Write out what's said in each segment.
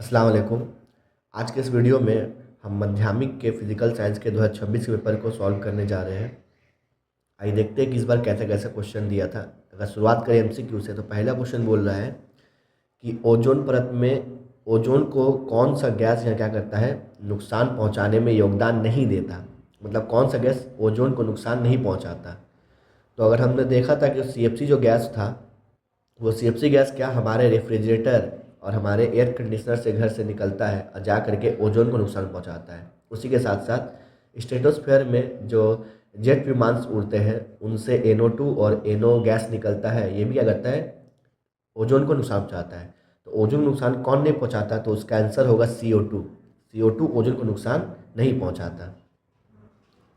अस्सलाम वालेकुम। आज के इस वीडियो में हम माध्यमिक के फिजिकल साइंस के 2026 के पेपर को सॉल्व करने जा रहे हैं। आइए देखते हैं कि इस बार कैसे कैसे क्वेश्चन दिया था। अगर शुरुआत करें एमसीक्यू से तो पहला क्वेश्चन बोल रहा है कि ओजोन परत में ओजोन को कौन सा गैस या क्या करता है, नुकसान पहुंचाने में योगदान नहीं देता। मतलब कौन सा गैस ओजोन को नुकसान नहीं पहुंचाता। तो अगर हमने देखा था कि सीएफसी जो गैस था, वो सीएफसी गैस क्या हमारे रेफ्रिजरेटर और हमारे एयर कंडीशनर से घर से निकलता है और जा करके ओजोन को नुकसान पहुंचाता है। उसी के साथ साथ स्ट्रेटोस्फेयर में जो जेट विमान उड़ते हैं उनसे NO2 और NO गैस निकलता है, ये भी क्या करता है, ओजोन को नुकसान पहुंचाता है। तो ओजोन नुकसान कौन नहीं पहुंचाता, तो उसका आंसर होगा CO2। CO2 ओजोन को नुकसान नहीं पहुंचाता।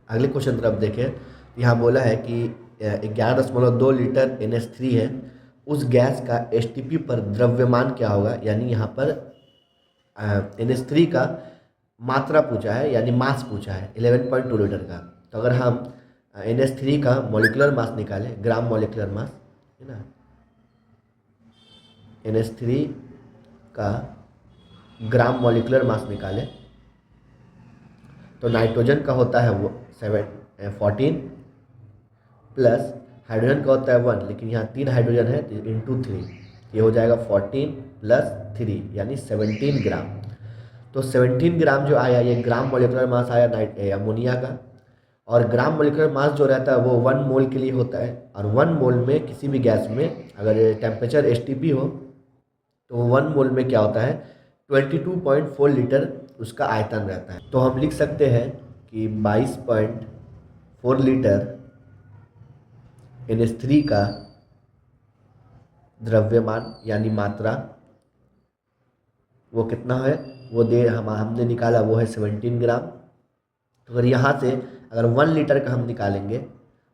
अगले क्वेश्चन तरफ देखें, यहाँ बोला है कि 11.2 लीटर NH3 है, उस गैस का STP पर द्रव्यमान क्या होगा। यानी यहाँ पर NH3 का मात्रा पूछा है, यानी मास पूछा है 11.2 लीटर का। तो अगर हम NH3 का मॉलिक्यूलर मास निकालें, ग्राम मॉलिक्यूलर मास है ना, NH3 का ग्राम मॉलिक्यूलर मास निकालें तो नाइट्रोजन का होता है वो 14 प्लस हाइड्रोजन का होता है 1, लेकिन यहाँ 3 हाइड्रोजन है तो इंटू 3, ये हो जाएगा 14 प्लस 3 यानी 17 ग्राम। तो 17 ग्राम जो आया, ये ग्राम मॉलिक्यूलर मास आया अमोनिया का। और ग्राम मॉलिक्यूलर मास जो रहता है वो 1 मोल के लिए होता है, और 1 मोल में किसी भी गैस में अगर टेम्परेचर STP हो तो 1 मोल में क्या होता है, 22.4 लीटर उसका आयतन रहता है। तो हम लिख सकते हैं कि 22.4 लीटर NH3 का द्रव्यमान यानी मात्रा वो कितना है, वो हमने निकाला वो है 17 ग्राम। तो अगर यहाँ से अगर 1 लीटर का हम निकालेंगे तो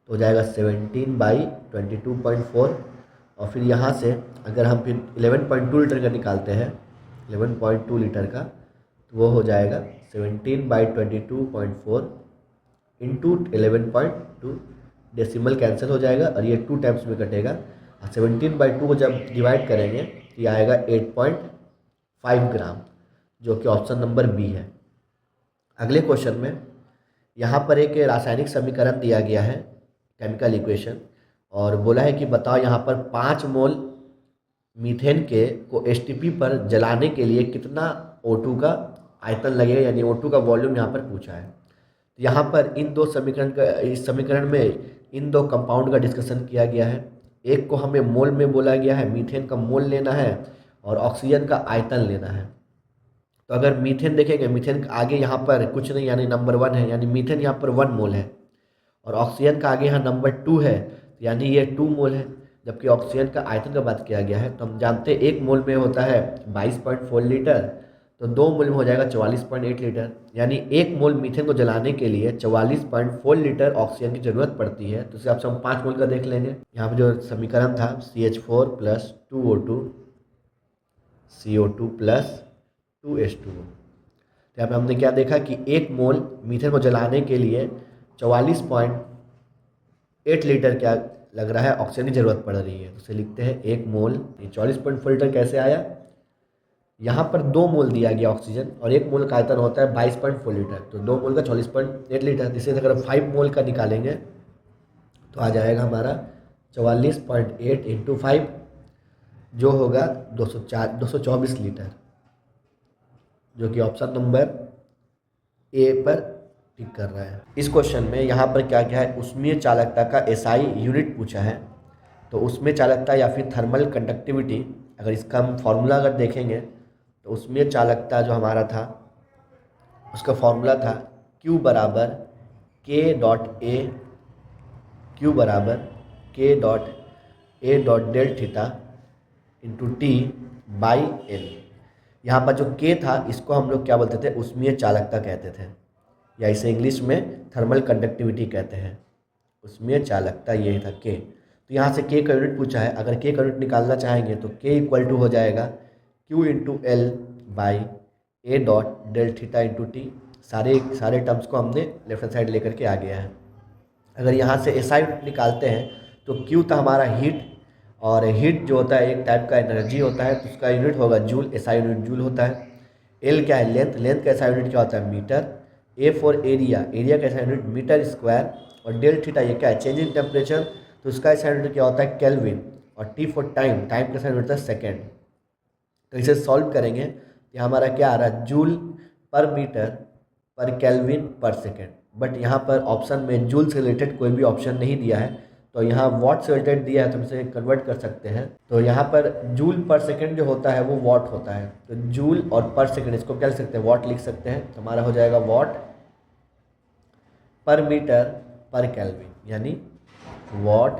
हो जाएगा 17/22.4, और फिर यहाँ से अगर हम फिर 11.2 लीटर का निकालते हैं, 11.2 लीटर का, तो वो हो जाएगा 17/22.4 इंटू 11.2, डेसिमल कैंसिल हो जाएगा और ये 2 टाइम्स में कटेगा। 17/2 को जब डिवाइड करेंगे तो ये आएगा 8.5 ग्राम, जो कि ऑप्शन नंबर बी है। अगले क्वेश्चन में यहाँ पर एक रासायनिक समीकरण दिया गया है, केमिकल इक्वेशन, और बोला है कि बताओ यहाँ पर 5 मोल मीथेन के को STP पर जलाने के लिए कितना O2 का आयतन लगेगा, यानी O2 का वॉल्यूम यहाँ पर पूछा है। तो यहाँ पर इस समीकरण में इन दो कंपाउंड का डिस्कशन किया गया है। एक को हमें मोल में बोला गया है, मीथेन का मोल लेना है और ऑक्सीजन का आयतन लेना है। तो अगर मीथेन देखेंगे, मीथेन आगे यहाँ पर कुछ नहीं, यानी नंबर 1 है, यानी मीथेन यहाँ पर 1 मोल है, और ऑक्सीजन का आगे यहाँ नंबर 2 है, यानी ये 2 मोल है। जबकि ऑक्सीजन का आयतन का बात किया गया है तो हम जानते हैं 1 मोल में होता है 22.4 लीटर, तो 2 मोल में हो जाएगा 44.8 लीटर। यानी 1 मोल मीथेन को जलाने के लिए 44.4 लीटर ऑक्सीजन की ज़रूरत पड़ती है। तो इस हिसाब से हम 5 मोल का देख लेंगे। यहाँ पर जो समीकरण था CH4 plus 2O2 CO2 plus 2H2O। तो यहाँ पे हमने क्या देखा कि 1 मोल मीथेन को जलाने के लिए 44.8 लीटर क्या लग रहा है, ऑक्सीजन की ज़रूरत पड़ रही है। तो उसे लिखते हैं 1 मोल, ये 44.4 लीटर कैसे आया, यहाँ पर 2 मोल दिया गया ऑक्सीजन और 1 मोल का आयतन होता है 22.4 लीटर, तो 2 मोल का 44.8 लीटर। जिसे अगर 5 मोल का निकालेंगे तो आ जाएगा हमारा 44.8 इंटू 5, जो होगा 224 लीटर, जो कि ऑप्शन नंबर ए पर टिक कर रहा है। इस क्वेश्चन में यहाँ पर क्या क्या है, ऊष्मीय चालकता का SI यूनिट पूछा है। तो ऊष्मीय चालकता या फिर थर्मल कंडक्टिविटी, अगर इसका हम फॉर्मूला अगर देखेंगे तो ऊष्मीय चालकता जो हमारा था उसका फॉर्मूला था Q बराबर K dot A dot del theta into T by L। यहाँ पर जो K था इसको हम लोग क्या बोलते थे, ऊष्मीय चालकता कहते थे, या इसे इंग्लिश में थर्मल कंडक्टिविटी कहते हैं। ऊष्मीय चालकता ये था K। तो यहाँ से K का यूनिट पूछा है, अगर K का यूनिट निकालना चाहेंगे तो K इक्वल टू हो जाएगा Q into L by A dot del theta into T। सारे टर्म्स को हमने लेफ्ट हैंड साइड लेकर के आ गया है। अगर यहाँ से SI यूनिट निकालते हैं तो Q था हमारा हीट, और हीट जो होता है एक टाइप का एनर्जी होता है, तो उसका यूनिट होगा जूल, SI यूनिट जूल होता है। एल क्या है, लेंथ, लेंथ का SI यूनिट क्या होता है, metre. A for area, area का SI यूनिट मीटर स्क्वायर। और डेल थीटा ये क्या है, चेंज इन टेम्परेचर, तो इसका SI यूनिट क्या होता है, केल्विन। और टी फॉर टाइम, टाइम का SI यूनिट होता है सेकेंड। तो इसे सॉल्व करेंगे तो हमारा क्या आ रहा है, जूल पर मीटर पर केल्विन पर सेकेंड। बट यहाँ पर ऑप्शन में जूल से रिलेटेड कोई भी ऑप्शन नहीं दिया है, तो यहाँ वॉट से रिलेटेड दिया है, तो हम इसे कन्वर्ट कर सकते हैं। तो यहाँ पर जूल पर सेकेंड जो होता है वो वॉट होता है, तो जूल और पर सेकेंड इसको क्या लिख सकते हैं, वॉट लिख सकते हैं। तो हमारा हो जाएगा वॉट पर मीटर पर केल्विन, यानी वॉट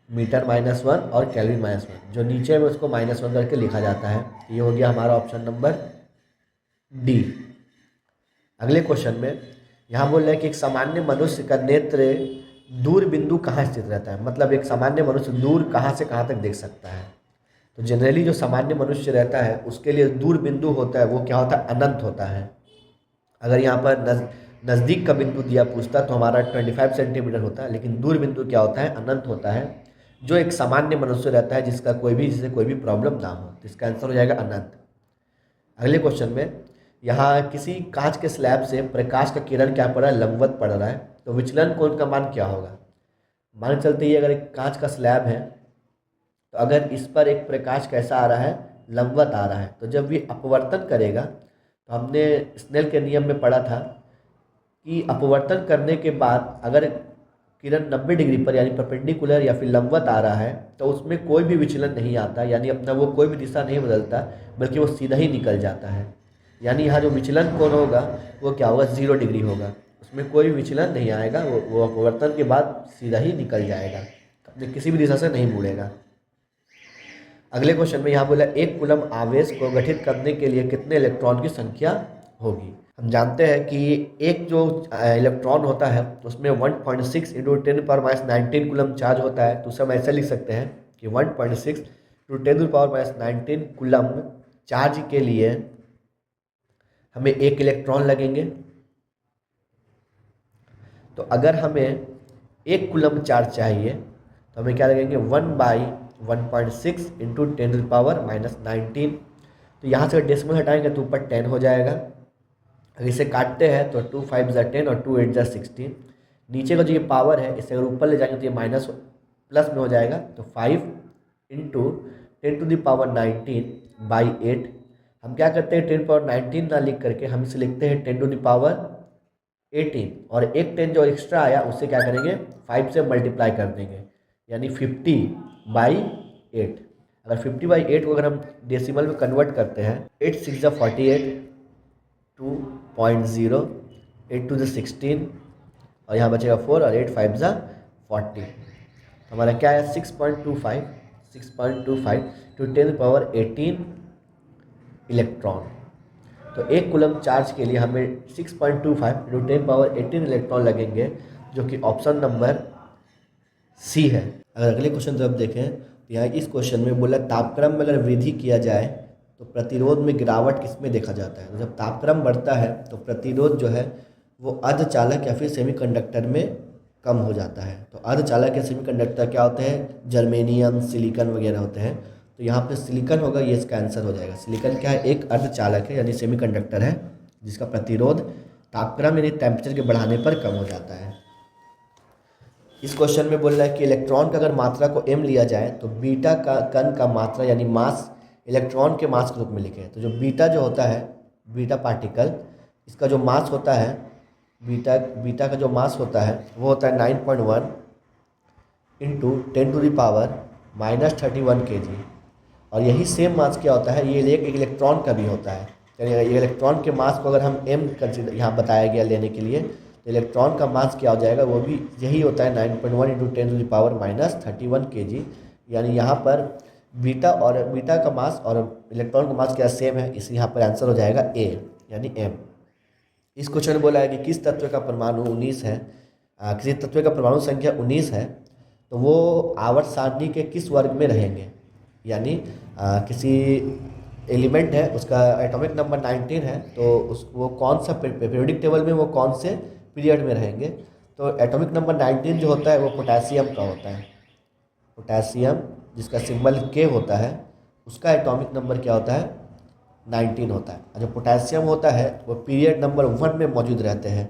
मीटर -1 और केल्विन -1, जो नीचे में उसको -1 करके लिखा जाता है। ये हो गया हमारा ऑप्शन नंबर डी। अगले क्वेश्चन में यहाँ बोल रहे हैं कि एक सामान्य मनुष्य का नेत्र दूर बिंदु कहाँ स्थित रहता है, मतलब एक सामान्य मनुष्य दूर कहाँ से कहाँ तक देख सकता है। तो जनरली जो सामान्य मनुष्य रहता है उसके लिए दूर बिंदु होता है वो क्या होता है, अनंत होता है। अगर यहाँ पर नज़दीक का बिंदु दिया पूछता तो हमारा 25 सेंटीमीटर होता है, लेकिन दूर बिंदु क्या होता है, अनंत होता है। जो एक सामान्य मनुष्य रहता है जिसे कोई भी प्रॉब्लम ना हो, तो इसका आंसर हो जाएगा अनंत। अगले क्वेश्चन में यहाँ किसी कांच के स्लैब से प्रकाश का किरण क्या पड़ रहा है, लंबवत पड़ रहा है, तो विचलन कोण का मान क्या होगा। मान चलते ही अगर एक कांच का स्लैब है तो अगर इस पर एक प्रकाश कैसा आ रहा है, लंबवत आ रहा है, तो जब ये अपवर्तन करेगा, तो हमने स्नेल के नियम में पढ़ा था कि अपवर्तन करने के बाद अगर किरण 90 डिग्री पर यानी परपेंडिकुलर या फिर लंबवत आ रहा है तो उसमें कोई भी विचलन नहीं आता, यानी अपना वो कोई भी दिशा नहीं बदलता, बल्कि वो सीधा ही निकल जाता है। यानी यहाँ जो विचलन कोण होगा वो क्या होगा, 0 डिग्री होगा, उसमें कोई विचलन नहीं आएगा, वो अपवर्तन के बाद सीधा ही निकल जाएगा, अपने किसी भी दिशा से नहीं मुड़ेगा। अगले क्वेश्चन में यहाँ बोला एक कूलम आवेश को गठित करने के लिए कितने इलेक्ट्रॉन की संख्या होगी। हम जानते हैं कि एक जो इलेक्ट्रॉन होता है उसमें 1.6 × 10⁻19 कूलम चार्ज होता है, तो उसे हम ऐसे लिख सकते हैं कि 1.6 × 10⁻19 कूलम चार्ज के लिए हमें एक इलेक्ट्रॉन लगेंगे। तो अगर हमें एक कूलम चार्ज चाहिए तो हमें क्या लगेंगे, 1/1.6 × 10⁻19। तो यहाँ से डेसिमल हटाएंगे तो ऊपर 10 हो जाएगा। अगर इसे काटते हैं तो 2 5 10 और 2 8 16। नीचे का जो ये पावर है इसे अगर ऊपर ले जाएंगे तो ये माइनस प्लस में हो जाएगा, तो 5 × 10⁻19/8। हम क्या करते हैं, 10⁻19 ना लिख करके हम इसे लिखते हैं 10⁻18, और एक 10 जो एक्स्ट्रा आया उससे क्या करेंगे, 5 से मल्टीप्लाई कर देंगे, यानी 50/8। अगर 50/8 को अगर हम डेसिमल में कन्वर्ट करते हैं, 8 6 48, 2.0, 8 2 16, और यहाँ बचेगा 4, और 8 5 40। हमारा क्या है, 6.25 × 10⁻18 इलेक्ट्रॉन। तो एक कूलम चार्ज के लिए हमें 6.25 × 10⁻18 इलेक्ट्रॉन लगेंगे, जो कि ऑप्शन नंबर सी है। अगर अगले क्वेश्चन जब देखें तो यहाँ इस क्वेश्चन में बोला तापक्रम में अगर वृद्धि किया जाए तो प्रतिरोध में गिरावट किसमें देखा जाता है। तो जब तापक्रम बढ़ता है तो प्रतिरोध जो है वो अर्धचालक या फिर सेमीकंडक्टर में कम हो जाता है। तो अर्धचालक या सेमीकंडक्टर क्या होते हैं, जर्मेनियम, सिलिकॉन वगैरह होते हैं। तो यहाँ पे सिलिकॉन होगा, ये इसका आंसर हो जाएगा। सिलिकॉन क्या है, एक अर्धचालक है यानी सेमीकंडक्टर है जिसका प्रतिरोध तापक्रम यानी टेम्परेचर के बढ़ाने पर कम हो जाता है। इस क्वेश्चन में बोल रहा है कि इलेक्ट्रॉन का अगर मात्रा को m लिया जाए तो बीटा का कण का मात्रा यानी मास इलेक्ट्रॉन के मास के रूप में लिखें। तो जो बीटा जो होता है, बीटा पार्टिकल, इसका जो मास होता है, बीटा का जो मास होता है वो होता है 9.1 × 10⁻³ kg। और यही सेम मास क्या होता है, ये एक इलेक्ट्रॉन का भी होता है। यानी ये इलेक्ट्रॉन के मास को अगर हम m कंसिडर यहाँ बताया गया लेने के लिए, तो इलेक्ट्रॉन का मास क्या हो जाएगा, वो भी यही होता है 9.1 × 10⁻³ kg। यानी यहाँ पर बीटा का मास और इलेक्ट्रॉन का मास क्या सेम है, इसलिए यहाँ पर आंसर हो जाएगा A यानी m। इस क्वेश्चन में बोला है कि किस तत्व का परमाणु 19 है, किसी तत्व का परमाणु संख्या 19 है तो वो आवर्त सारणी के किस वर्ग में रहेंगे। यानी किसी एलिमेंट है उसका एटॉमिक नंबर 19 है तो वो कौन सा पीरियोडिक टेबल में वो कौन से पीरियड में रहेंगे। तो एटॉमिक नंबर 19 जो होता है वो पोटेशियम का होता है, पोटेशियम जिसका सिंबल K होता है, उसका एटॉमिक नंबर क्या होता है, 19 होता है। और जो पोटेशियम होता है वो पीरियड नंबर 1 में मौजूद रहते हैं,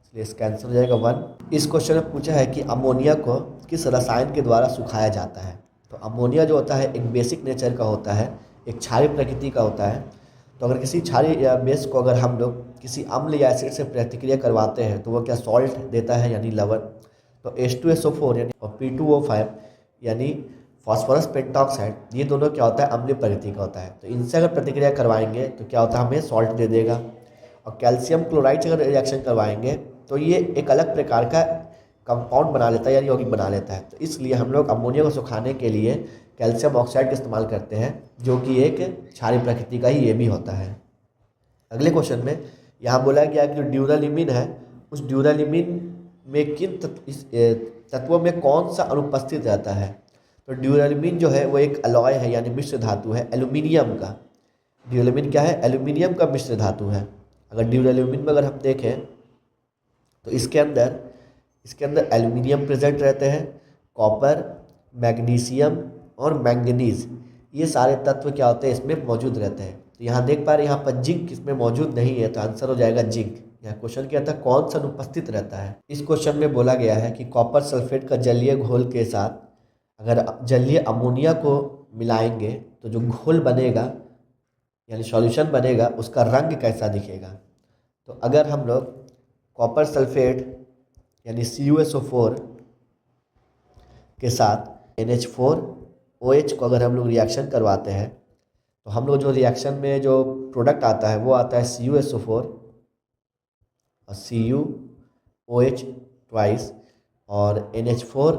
इसलिए इसका आंसर हो जाएगा 1। इस क्वेश्चन में पूछा है कि अमोनिया को किस रसायन के द्वारा सुखाया जाता है। तो अमोनिया जो होता है एक बेसिक नेचर का होता है, एक क्षारीय प्रकृति का होता है। तो अगर किसी क्षारीय या बेस को अगर हम लोग किसी अम्ल या एसिड से प्रतिक्रिया करवाते हैं तो वो क्या सॉल्ट देता है, यानी लवण। तो H2SO4 यानी और P2O5 यानी फॉस्फोरस पेंटॉक्साइड, ये दोनों क्या होता है, अम्लीय प्रकृति का होता है। तो इनसे अगर प्रतिक्रिया करवाएंगे तो क्या होता है, हमें सॉल्ट दे देगा। और कैल्शियम क्लोराइड से अगर रिएक्शन करवाएंगे तो ये एक अलग प्रकार का कंपाउंड बना लेता है, यानी यौगिक बना लेता है। तो इसलिए हम लोग अमोनिया को सुखाने के लिए कैल्शियम ऑक्साइड का इस्तेमाल करते हैं, जो कि एक क्षारीय प्रकृति का ही ये भी होता है। अगले क्वेश्चन में यहाँ बोला गया कि जो ड्यूरालिमिन है, उस ड्यूरालिमिन में किन तत्वों में कौन सा अनुपस्थित रहता है। तो ड्यूरालिमिन जो है वो एक अलॉय है, यानी मिश्र धातु है एल्यूमिनियम का। ड्यूरालिमिन क्या है, एल्यूमिनियम का मिश्र धातु है। अगर ड्यूरालिमिन में अगर हम देखें तो इसके अंदर एल्यूमिनियम प्रेजेंट रहते हैं, कॉपर, मैग्नीशियम और मैंगनीज, ये सारे तत्व क्या होते हैं, इसमें मौजूद रहते हैं। तो यहाँ देख पा रहे हैं यहाँ पर जिंक इसमें मौजूद नहीं है, तो आंसर हो जाएगा जिंक। यहाँ क्वेश्चन क्या था, कौन सा अनुपस्थित रहता है। इस क्वेश्चन में बोला गया है कि कॉपर सल्फेट का जलीय घोल के साथ अगर जलीय अमोनिया को मिलाएंगे तो जो घोल बनेगा यानी सॉल्यूशन बनेगा, उसका रंग कैसा दिखेगा। तो अगर हम लोग कॉपर सल्फेट यानी CuSO4 के साथ NH4OH को अगर हम लोग रिएक्शन करवाते हैं तो हम लोग जो रिएक्शन में जो प्रोडक्ट आता है वो आता है CuSO4 और CuOH ट्वाइस और NH4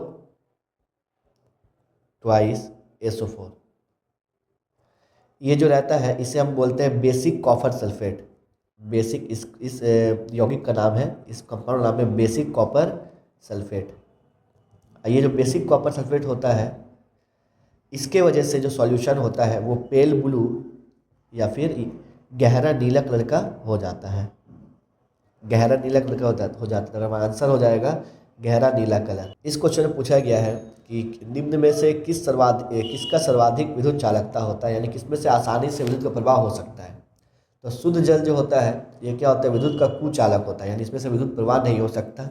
ट्वाइस SO4। ये जो रहता है इसे हम बोलते हैं बेसिक कॉपर सल्फेट। बेसिक इस यौगिक का नाम है, इस कंपाउंड नाम है बेसिक कॉपर सल्फेट। ये जो बेसिक कॉपर सल्फेट होता है, इसके वजह से जो सॉल्यूशन होता है वो पेल ब्लू या फिर गहरा नीला कलर का हो जाता है। गहरा नीला कलर का हो जाता है। हमारा आंसर हो जाएगा गहरा नीला कलर। इस क्वेश्चन में पूछा गया है कि निम्न में से किसका सर्वाधिक विद्युत चालकता होता है, यानी किसमें से आसानी से विद्युत का प्रवाह हो सकता है। तो शुद्ध जल जो होता है ये क्या होता है, विद्युत का कुचालक होता है, यानी इसमें से विद्युत प्रवाह नहीं हो सकता।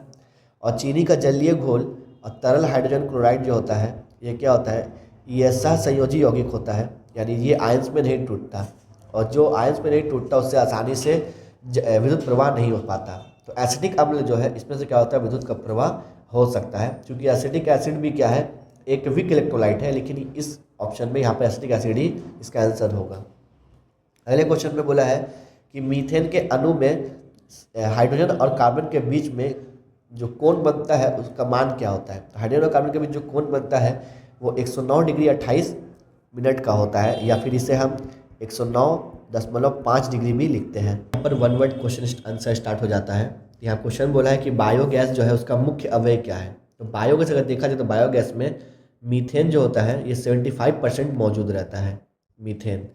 और चीनी का जलीय घोल और तरल हाइड्रोजन क्लोराइड जो होता है ये क्या होता है, ये सहसंयोजी यौगिक होता है, यानी ये आयंस में नहीं टूटता। और जो आयंस में नहीं टूटता उससे आसानी से विद्युत प्रवाह नहीं हो पाता। तो एसिडिक अम्ल जो है इसमें से क्या होता है, विद्युत का प्रवाह हो सकता है, क्योंकि एसिडिक एसिड भी क्या है, एक वीक इलेक्ट्रोलाइट है। लेकिन इस ऑप्शन में यहाँ पर एसिडिक एसिड ही इसका आंसर होगा। अगले क्वेश्चन में बोला है कि मीथेन के अणु में हाइड्रोजन और कार्बन के बीच में जो कोण बनता है उसका मान क्या होता है। हाइड्रोजन और कार्बन के बीच जो कोण बनता है वो 109 डिग्री 28 मिनट का होता है, या फिर इसे हम 109.5 डिग्री भी लिखते हैं। यहाँ पर one word question answer start हो जाता है। यहाँ क्वेश्चन बोला है कि बायोगैस जो है उसका मुख्य अवयव क्या है। तो बायोगैस अगर देखा जाए तो बायोगैस में मीथेन जो होता है ये 75% मौजूद रहता है। मीथेन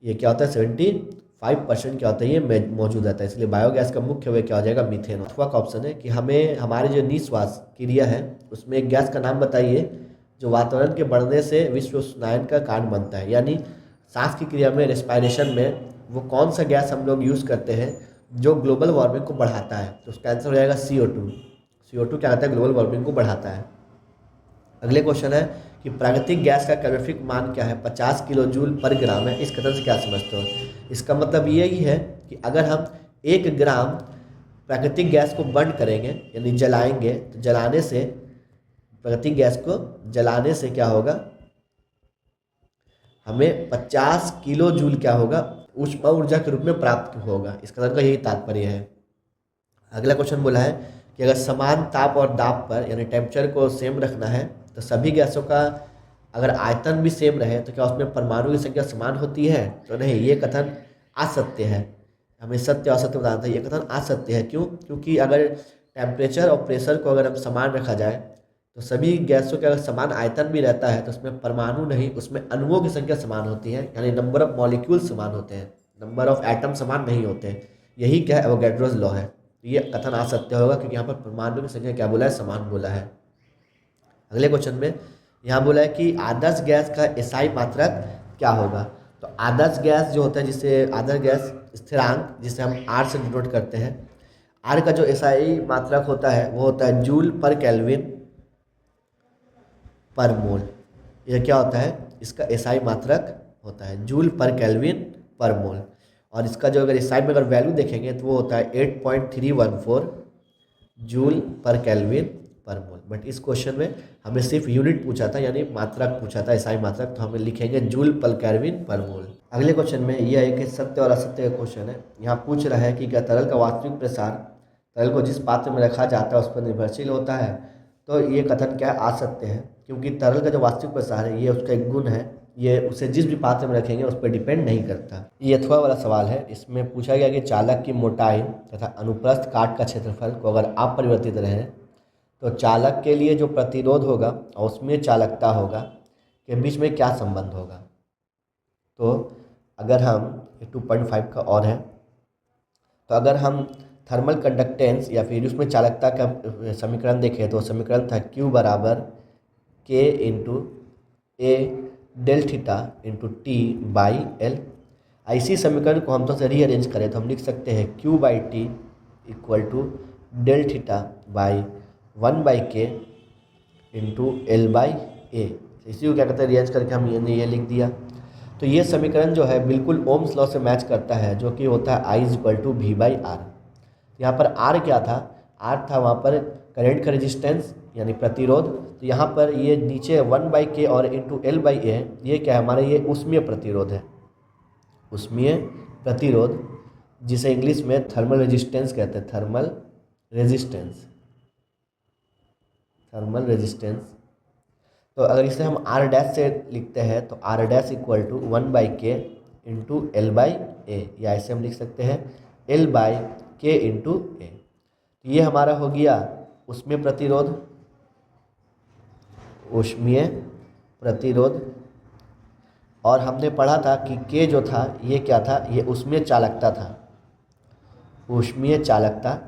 ये क्या होता है, 75% क्या होता है, ये मौजूद रहता है। इसलिए बायोगैस का मुख्य अवयव क्या हो जाएगा, मीथेन। अथवा का ऑप्शन है कि हमें हमारे जो निश्वास क्रिया है उसमें एक गैस का नाम बताइए जो वातावरण के बढ़ने से विश्व उष्णायन का कारण बनता है। यानी सांस की क्रिया में, रेस्पायरेशन में वो कौन सा गैस हम लोग यूज़ करते हैं जो ग्लोबल वार्मिंग को बढ़ाता है। तो उसका आंसर हो जाएगा CO2। CO2 क्या होता है, ग्लोबल वार्मिंग को बढ़ाता है। अगले क्वेश्चन है कि प्राकृतिक गैस का कैलोरीफिक मान क्या है, 50 किलो जूल पर ग्राम है। इस कथन से क्या समझते हो। इसका मतलब ये ही है कि अगर हम 1 ग्राम प्राकृतिक गैस को बर्न करेंगे यानी जलाएंगे, तो जलाने से प्राकृतिक गैस को जलाने से क्या होगा, हमें 50 किलो जूल क्या होगा, ऊष्मा ऊर्जा के रूप में प्राप्त होगा। इस कथन का यही तात्पर्य है। अगला क्वेश्चन बोला है कि अगर समान ताप और दाब पर यानी टेम्परेचर को सेम रखना है तो सभी गैसों का अगर आयतन भी सेम रहे तो क्या उसमें परमाणु की संख्या समान होती है। तो नहीं, ये कथन असत्य है। हमें सत्य असत्य बताना था, ये कथन असत्य है। क्यों? क्योंकि अगर टेम्परेचर और प्रेशर को अगर हम समान रखा जाए तो सभी गैसों के अगर समान आयतन भी रहता है तो उसमें परमाणु नहीं, उसमें अणुओं की संख्या समान होती है, यानी नंबर ऑफ मॉलिक्यूल समान होते हैं, नंबर ऑफ एटम समान नहीं होते हैं। यही क्या है, एवोगैड्रोस लॉ है। ये कथन असत्य होगा क्योंकि यहाँ पर परमाणु की संख्या क्या बोला है, समान बोला है। अगले क्वेश्चन में यहाँ बोला है कि आदर्श गैस का एसआई मात्रक क्या होगा। तो आदर्श गैस जो होता है, जिसे आदर्श गैस स्थिरांक जिसे हम आर से डिनोट करते हैं, आर का जो एसआई मात्रक होता है वो होता है जूल पर केल्विन पर मोल। यह क्या होता है, इसका एसआई मात्रक होता है जूल पर केल्विन पर मोल। और इसका जो अगर एसआई में अगर वैल्यू देखेंगे तो वो होता है 8.314 जूल पर केल्विन पर मोल। बट इस क्वेश्चन में हमें सिर्फ यूनिट पूछा था, यानी मात्रक पूछा था, एसआई मात्रक, तो हमें लिखेंगे जूल पर केल्विन पर मोल। अगले क्वेश्चन में यह है कि सत्य और असत्य का क्वेश्चन है। यहाँ पूछ रहा है कि क्या तरल का वास्तविक प्रसार तरल को जिस पात्र में रखा जाता है उस पर निर्भरशील होता है। तो ये कथन क्या असत्य है, क्योंकि तरल का जो वास्तविक प्रसार है ये उसका एक गुण है, ये उसे जिस भी पात्र में रखेंगे उस पर डिपेंड नहीं करता। ये अथवा वाला सवाल है। इसमें पूछा गया कि चालक की मोटाई तथा अनुप्रस्थ काट का क्षेत्रफल को अगर अपरिवर्तित रहे तो चालक के लिए जो प्रतिरोध होगा और उसमें चालकता होगा के बीच में क्या संबंध होगा। तो अगर हम 2.5 का और है, तो अगर हम थर्मल कंडक्टेंस या फिर उसमें चालकता का समीकरण देखें तो समीकरण था Q बराबर K into A del theta into T by L. इसी समीकरण को हम तो से रीअरेंज करें तो हम लिख सकते हैं Q by T equal to del theta by 1/k into L by A. इसी को क्या कहते हैं, रीअरेंज करके हमने ये लिख दिया। तो ये समीकरण जो है बिल्कुल ओम्स लॉ से मैच करता है, जो कि होता है I equal to V by R. यहाँ पर R क्या था, R था वहाँ पर करंट का रेजिस्टेंस यानी प्रतिरोध। तो यहाँ पर ये नीचे 1/k और इंटू एल बाई ए, ये क्या है हमारा, ये उष्मीय प्रतिरोध है, उष्मीय प्रतिरोध, जिसे इंग्लिश में थर्मल रेजिस्टेंस कहते हैं, थर्मल रेजिस्टेंस, थर्मल रेजिस्टेंस। तो अगर इसे हम आर डैश से लिखते हैं तो R dash equal to 1/k into L by A, या ऐसे हम लिख सकते हैं L by K into A. तो ये हमारा हो गया उष्मीय प्रतिरोध, उष्मीय प्रतिरोध। और हमने पढ़ा था कि के जो था ये क्या था, ये उष्मीय चालकता था, उष्मीय चालकता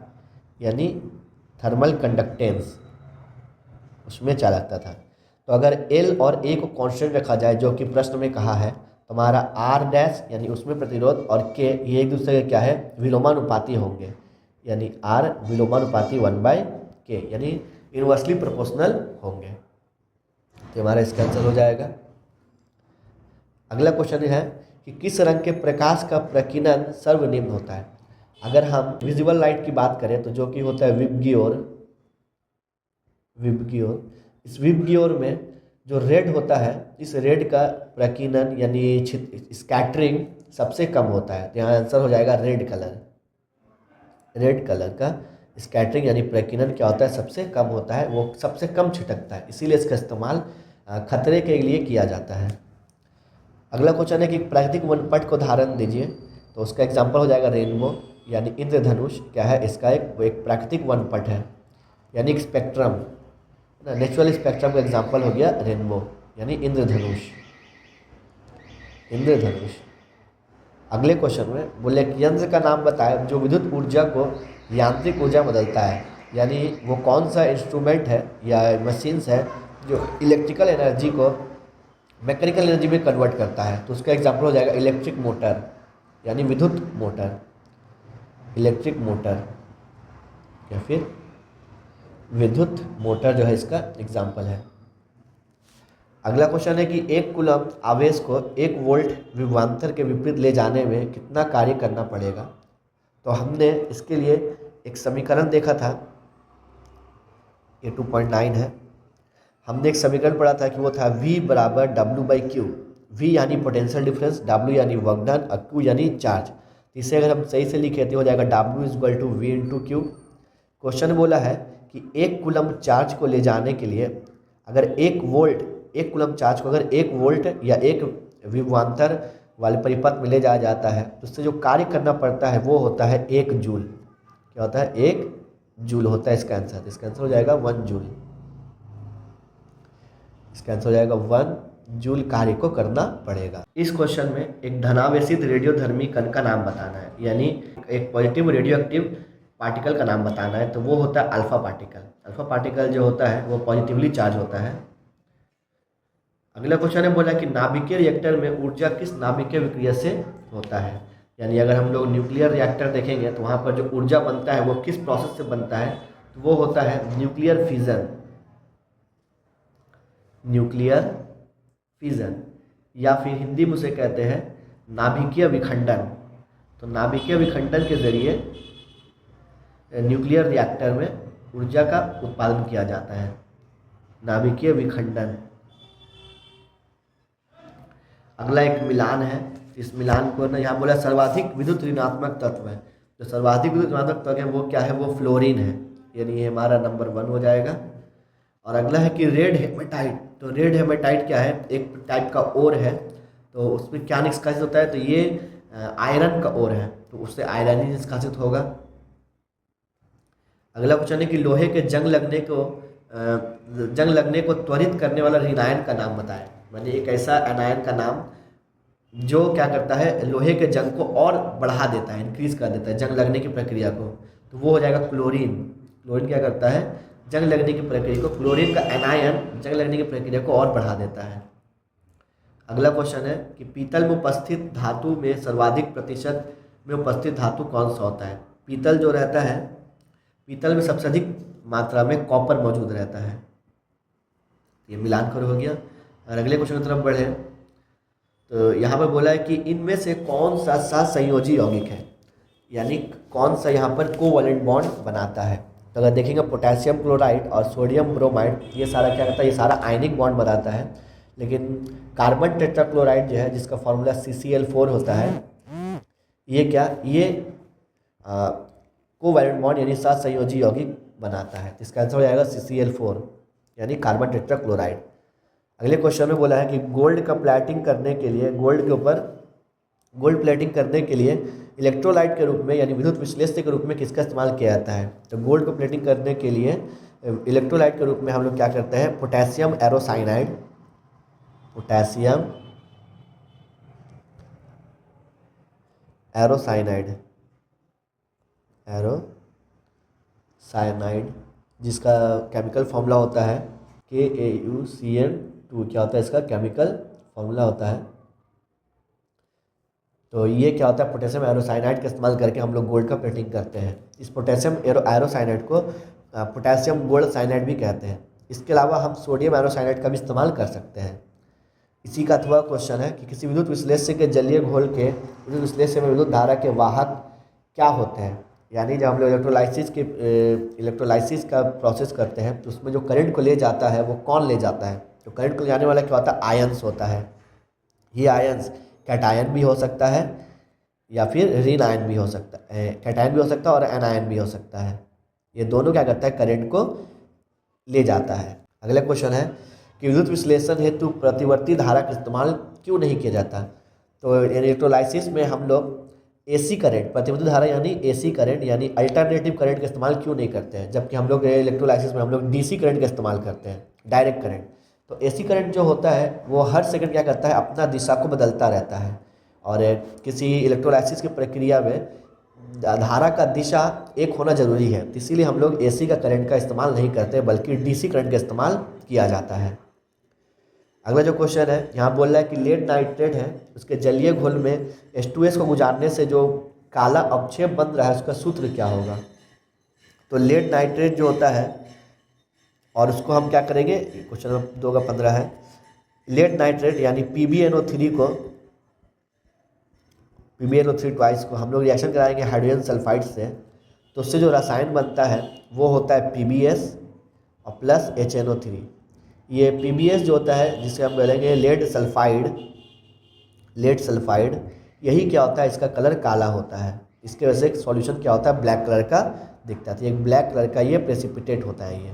यानी थर्मल कंडक्टेंस, उष्मीय चालकता था। तो अगर एल और ए को कांस्टेंट रखा जाए जो कि प्रश्न में कहा है, तो हमारा आर डैश यानी उष्मीय प्रतिरोध और के ये एक दूसरे के क्या है, विलोमानुपाती होंगे, यानी आर विलोमानुपाती 1/k यानी इनवर्सली प्रोपोर्शनल होंगे। तो हमारा इसका आंसर हो जाएगा। अगला क्वेश्चन है कि किस रंग के प्रकाश का प्रकीर्णन सर्वनिम्न होता है। अगर हम विजिबल लाइट की बात करें तो जो कि होता है विबग्योर, विबग्योर, इस विबग्योर में जो रेड होता है, इस रेड का प्रकीर्णन यानी स्कैटरिंग सबसे कम होता है। तो यहाँ आंसर हो जाएगा रेड कलर, रेड कलर का स्कैटरिंग यानी प्रकीर्णन क्या होता है, सबसे कम होता है, वो सबसे कम छिटकता है, इसीलिए इसका इस्तेमाल खतरे के लिए किया जाता है। अगला क्वेश्चन है कि प्राकृतिक वनपट को उदाहरण दीजिए। तो उसका एग्जांपल हो जाएगा रेनबो यानी इंद्रधनुष। क्या है, इसका एक प्राकृतिक वनपट है, यानी एक स्पेक्ट्रम, नेचुरल स्पेक्ट्रम का एग्जांपल हो गया रेनबो यानी इंद्रधनुष, इंद्रधनुष। अगले क्वेश्चन में बोले कि यंत्र का नाम बताए जो विद्युत ऊर्जा को यांत्रिक ऊर्जा बदलता है, यानी वो कौन सा इंस्ट्रूमेंट है या मशीन्स है जो इलेक्ट्रिकल एनर्जी को मैकेनिकल एनर्जी में कन्वर्ट करता है। तो उसका एग्जांपल हो जाएगा इलेक्ट्रिक मोटर यानी विद्युत मोटर, इलेक्ट्रिक मोटर या फिर विद्युत मोटर जो है इसका एग्जांपल है। अगला क्वेश्चन है कि एक कूलम आवेश को 1 वोल्ट विभवांतर के विपरीत ले जाने में कितना कार्य करना पड़ेगा। तो हमने इसके लिए एक समीकरण देखा था, ये 2.9 है। हमने एक समीकरण पढ़ा था कि वो था V बराबर W/Q, V यानी पोटेंशियल डिफरेंस, W यानी वर्क डन और Q यानी चार्ज। इसे अगर हम सही से लिखे तो हो जाएगा W equal to V into Q. Question बोला है कि एक कूलम चार्ज को ले जाने के लिए अगर 1 वोल्ट, एक कूलम चार्ज को अगर 1 वोल्ट या 1 विभवांतर वाले परिपथ में ले जाया जाता है तो उससे जो कार्य करना पड़ता है वो होता है 1 जूल। क्या होता है, 1 जूल होता है इसका आंसर। इसका आंसर हो जाएगा 1 जूल, इसका आंसर हो जाएगा 1 जूल कार्य को करना पड़ेगा। इस क्वेश्चन में एक धनावेशित रेडियोधर्मी कण का नाम बताना है, यानी एक पॉजिटिव रेडियो एक्टिव पार्टिकल का नाम बताना है। तो वो होता है अल्फा पार्टिकल। अल्फा पार्टिकल जो होता है वो पॉजिटिवली चार्ज होता है, यानी 1 पॉजिटिवली चार्ज होता है अगला क्वेश्चन है बोला कि नाभिकीय रिएक्टर में ऊर्जा किस नाभिकीय विक्रिया से होता है। यानी अगर हम लोग न्यूक्लियर रिएक्टर देखेंगे तो वहाँ पर जो ऊर्जा बनता है वो किस प्रोसेस से बनता है, तो वो होता है न्यूक्लियर फिजन। न्यूक्लियर फिजन या फिर हिंदी में उसे कहते हैं नाभिकीय विखंडन। तो नाभिकीय विखंडन के जरिए न्यूक्लियर रिएक्टर में ऊर्जा का उत्पादन किया जाता है, नाभिकीय विखंडन। अगला एक मिलान है, इस मिलान को ना यहाँ बोला सर्वाधिक विद्युत ऋणात्मक तत्व है। जो सर्वाधिक विद्युत ऋणात्मक तत्व है वो क्या है, वो फ्लोरीन है, यानी ये हमारा नंबर 1 हो जाएगा। और अगला है कि रेड हेमेटाइट। तो रेड हेमेटाइट क्या है, एक टाइप का ओर है, तो उसमें क्या निष्कासित होता है, तो ये आयरन का ओर है, तो उससे आयरन ही निष्कासित होगा। अगला क्वेश्चन है कि लोहे के जंग लगने को त्वरित करने वाला ऋणायन का नाम बताएं। माने एक ऐसा एनायन का नाम जो क्या करता है, लोहे के जंग को और बढ़ा देता है, इंक्रीज कर देता है जंग लगने की प्रक्रिया को, तो वो हो जाएगा क्लोरीन। क्लोरीन क्या करता है, जंग लगने की प्रक्रिया को, क्लोरीन का एनायन जंग लगने की प्रक्रिया को और बढ़ा देता है। अगला क्वेश्चन है कि पीतल में उपस्थित धातु में सर्वाधिक प्रतिशत में उपस्थित धातु कौन सा होता है। पीतल जो रहता है, पीतल में सबसे अधिक मात्रा में कॉपर मौजूद रहता है। ये मिलान कर हो गया। और अगले क्वेश्चन की तरफ बढ़े तो यहाँ पर बोला है कि इनमें से कौन सा सहसंयोजी यौगिक है, यानी कौन सा यहाँ पर कोवैलेंट बॉन्ड बनाता है। तो अगर देखेंगे पोटेशियम क्लोराइड और सोडियम ब्रोमाइड, ये सारा क्या करता है, ये सारा आयनिक बॉन्ड बनाता है। लेकिन कार्बन टेट्राक्लोराइड जो है, जिसका फॉर्मूला CCl4 होता है, ये क्या, ये कोवैलेंट बॉन्ड यानी सहसंयोजी यौगिक बनाता है। तो इसका आंसर हो जाएगा CCl4 यानी कार्बन टेट्राक्लोराइड। अगले क्वेश्चन में बोला है कि गोल्ड का प्लेटिंग करने के लिए, गोल्ड के ऊपर गोल्ड प्लेटिंग करने के लिए इलेक्ट्रोलाइट के रूप में यानी विद्युत विश्लेषक के रूप में किसका इस्तेमाल किया जाता है। तो गोल्ड को प्लेटिंग करने के लिए इलेक्ट्रोलाइट के रूप में हम लोग क्या करते हैं, पोटेशियम एरोसाइनाइड, पोटेशियम एरोसाइनाइड, एरोसाइनाइड जिसका केमिकल फॉर्मूला होता है KAuCN2, क्या होता है इसका केमिकल फॉर्मूला होता है। तो ये क्या होता है, पोटेशियम एरोसाइनाइड का इस्तेमाल करके हम लोग गोल्ड का प्लेटिंग करते हैं। इस पोटेशियम एरोसाइनाइड को पोटेशियम गोल्ड साइनाइड भी कहते हैं। इसके अलावा हम सोडियम एरोसाइनाइड का भी इस्तेमाल कर सकते हैं। इसी का अथवा क्वेश्चन है कि किसी विद्युत विश्लेषक के जलीय घोल के विद्युत विश्लेषक में विद्युत धारा के वाहक क्या होते हैं। यानी जब हम लोग इलेक्ट्रोलाइसिस का प्रोसेस करते हैं तो उसमें जो करंट को ले जाता है वो कौन ले जाता है। तो करंट को ले जाने वाला क्या होता है, आयंस होता है। ये आयंस कैटायन भी हो सकता है या फिर ऋण आयन भी हो सकता है, कैटायन भी हो सकता है और एनायन भी हो सकता है। ये दोनों क्या करता है, करंट को ले जाता है। अगला क्वेश्चन है कि विद्युत विश्लेषण हेतु प्रतिवर्ती धारा का इस्तेमाल क्यों नहीं किया जाता। तो इलेक्ट्रोलाइसिस में हम लोग AC करंट, प्रतिवर्ती धारा यानी AC करंट यानी अल्टरनेटिव करंट का इस्तेमाल क्यों नहीं करते हैं, जबकि हम लोग इलेक्ट्रोलाइसिस में हम लोग DC करंट का इस्तेमाल करते हैं, डायरेक्ट करंट। तो AC करंट जो होता है वो हर सेकंड क्या करता है, अपना दिशा को बदलता रहता है। और किसी इलेक्ट्रोलाइसिस की प्रक्रिया में धारा का दिशा एक होना जरूरी है, तो इसीलिए हम लोग AC का करंट का इस्तेमाल नहीं करते बल्कि DC करंट का इस्तेमाल किया जाता है। अगला जो क्वेश्चन है यहाँ बोल रहा है कि लेड नाइट्रेट है, उसके जलीय घोल में H2S को गुजारने से जो काला अवक्षेप बन रहा है उसका सूत्र क्या होगा। तो लेड नाइट्रेट जो होता है, और उसको हम क्या करेंगे, क्वेश्चन नंबर 2 का 15 है, लेड नाइट्रेट यानी PbNO3 ट्वाइस को हम लोग रिएक्शन कराएंगे हाइड्रोजन सल्फाइड से, तो उससे जो रसायन बनता है वो होता है PbS और प्लस HNO3। ये PbS जो होता है जिसे हम बोलेंगे लेड सल्फाइड, यही क्या होता है, इसका कलर काला होता है। इसके वजह से सॉल्यूशन क्या होता है, ब्लैक कलर का दिखता है। एक ब्लैक कलर का ये प्रेसिपिटेट होता है ये।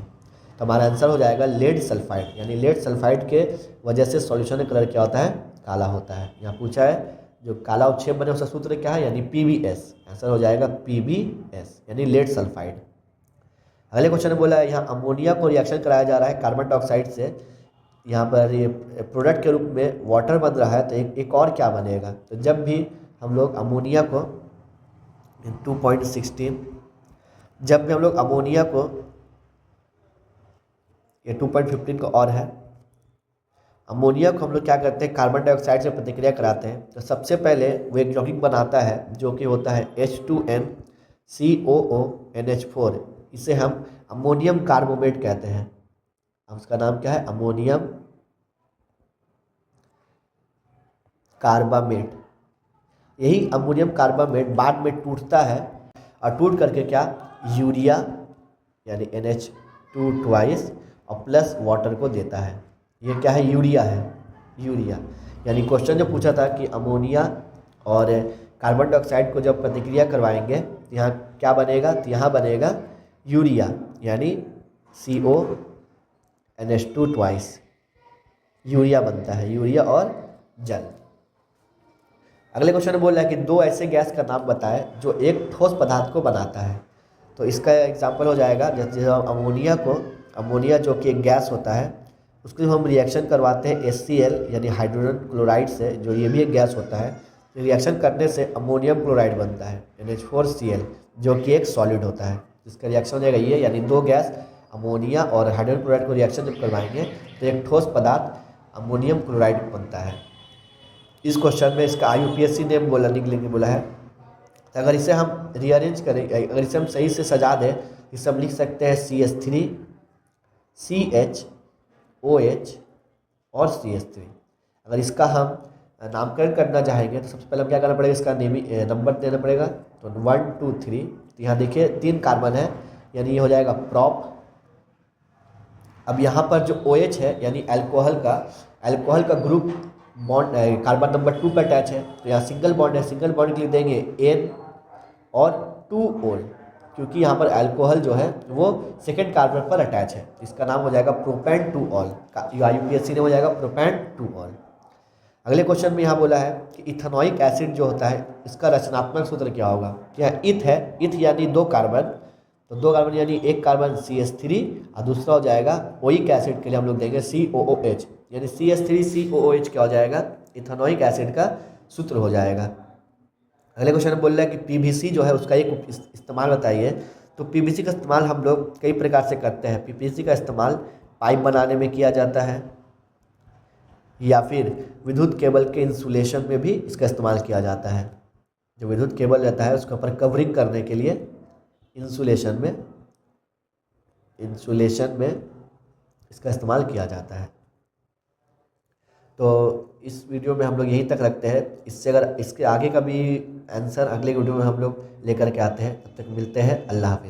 तो हमारा आंसर हो जाएगा लेड सल्फाइड, यानी लेड सल्फाइड के वजह से सॉल्यूशन का कलर क्या होता है, काला होता है। यहाँ पूछा है जो काला अवक्षेप बने उसका सूत्र क्या है, यानी PbS। आंसर हो जाएगा PbS यानी लेड सल्फाइड। अगले क्वेश्चन में बोला है यहाँ अमोनिया को रिएक्शन कराया जा रहा है कार्बन डाइऑक्साइड से, यहाँ पर ये प्रोडक्ट के रूप में वाटर बन रहा है, तो एक और क्या बनेगा। तो जब भी हम लोग अमोनिया को 2.16, जब भी हम लोग अमोनिया को, ये 2.15 का और है, अमोनिया को हम लोग क्या करते हैं, कार्बन डाइऑक्साइड से प्रतिक्रिया कराते हैं। तो सबसे पहले वो एक यौगिक बनाता है जो कि होता है H2NCOONH4। इसे हम अमोनियम कार्बोमेट कहते हैं। अब उसका नाम क्या है, अमोनियम कार्बामेट। यही अमोनियम कार्बामेट बाद में टूटता है और टूट करके क्या, यूरिया यानी NH2 ट्वाइस और प्लस वाटर को देता है। ये क्या है, यूरिया है, यूरिया। यानी क्वेश्चन जो पूछा था कि अमोनिया और कार्बन डाइऑक्साइड को जब प्रतिक्रिया करवाएंगे तो यहाँ क्या बनेगा, तो यहाँ बनेगा यूरिया यानी CONH2 ट्वाइस, यूरिया बनता है, यूरिया और जल। अगले क्वेश्चन में बोल रहा है कि दो ऐसे गैस का नाम बताएं जो एक ठोस पदार्थ को बनाता है। तो इसका एग्जांपल हो जाएगा जैसे अमोनिया जो कि एक गैस होता है, उसको जब हम रिएक्शन करवाते हैं HCl यानी हाइड्रोजन क्लोराइड से, जो ये भी एक गैस होता है, तो रिएक्शन करने से अमोनियम क्लोराइड बनता है NH4Cl, जो कि एक सॉलिड होता है। इसका रिएक्शन हो जाएगा ये, यानी दो गैस अमोनिया और हाइड्रोजन क्लोराइड को रिएक्शन जब करवाएंगे तो एक ठोस पदार्थ अमोनियम क्लोराइड बनता है। इस क्वेश्चन में इसका IUPAC ने बोला, निकलेंगे बोला है। तो अगर इसे हम रीअरेंज करें, अगर इसे हम सही से सजा दें, इसे हम लिख सकते हैं CH3 CHOH और CH3। अगर इसका हम नामकरण करना चाहेंगे तो सबसे पहले हम क्या करना पड़ेगा, इसका नंबर देना पड़ेगा। तो 1 2 3, तो यहाँ देखिए 3 कार्बन है यानी ये हो जाएगा प्रॉप। अब यहाँ पर जो OH है यानी अल्कोहल का ग्रुप बॉन्ड कार्बन नंबर 2 पर अटैच है, तो यहाँ सिंगल बॉन्ड है, सिंगल बॉन्ड के लिए देंगे N और 2 ओल, क्योंकि यहाँ पर अल्कोहल जो है वो सेकेंड कार्बन पर अटैच है। इसका नाम हो जाएगा प्रोपेन 2 ऑल का, IUPAC ने हो जाएगा प्रोपेन 2 ऑल। अगले क्वेश्चन में यहाँ बोला है कि इथेनॉइक एसिड जो होता है इसका रचनात्मक सूत्र क्या होगा। क्या इथ है, इथ यानी 2 कार्बन, तो 2 कार्बन यानी एक कार्बन CH3 और दूसरा हो जाएगा ओइक एसिड के लिए हम लोग देंगे COOH, यानी CH3COOH क्या हो जाएगा, इथेनॉइक एसिड का सूत्र हो जाएगा। अगले क्वेश्चन में बोल रहा है कि PVC जो है उसका एक इस्तेमाल बताइए। तो PVC का इस्तेमाल हम लोग कई प्रकार से करते हैं। PVC का इस्तेमाल पाइप बनाने में किया जाता है, या फिर विद्युत केबल के इंसुलेशन में भी इसका इस्तेमाल किया जाता है। जो विद्युत केबल रहता है उसके ऊपर कवरिंग करने के लिए इंसुलेशन में इसका इस्तेमाल किया जाता है। तो इस वीडियो में हम लोग यहीं तक रखते हैं। इससे अगर इसके आगे का भी आंसर अगले वीडियो में हम लोग लेकर के आते हैं। तब तक मिलते हैं, अल्लाह हाफिज़।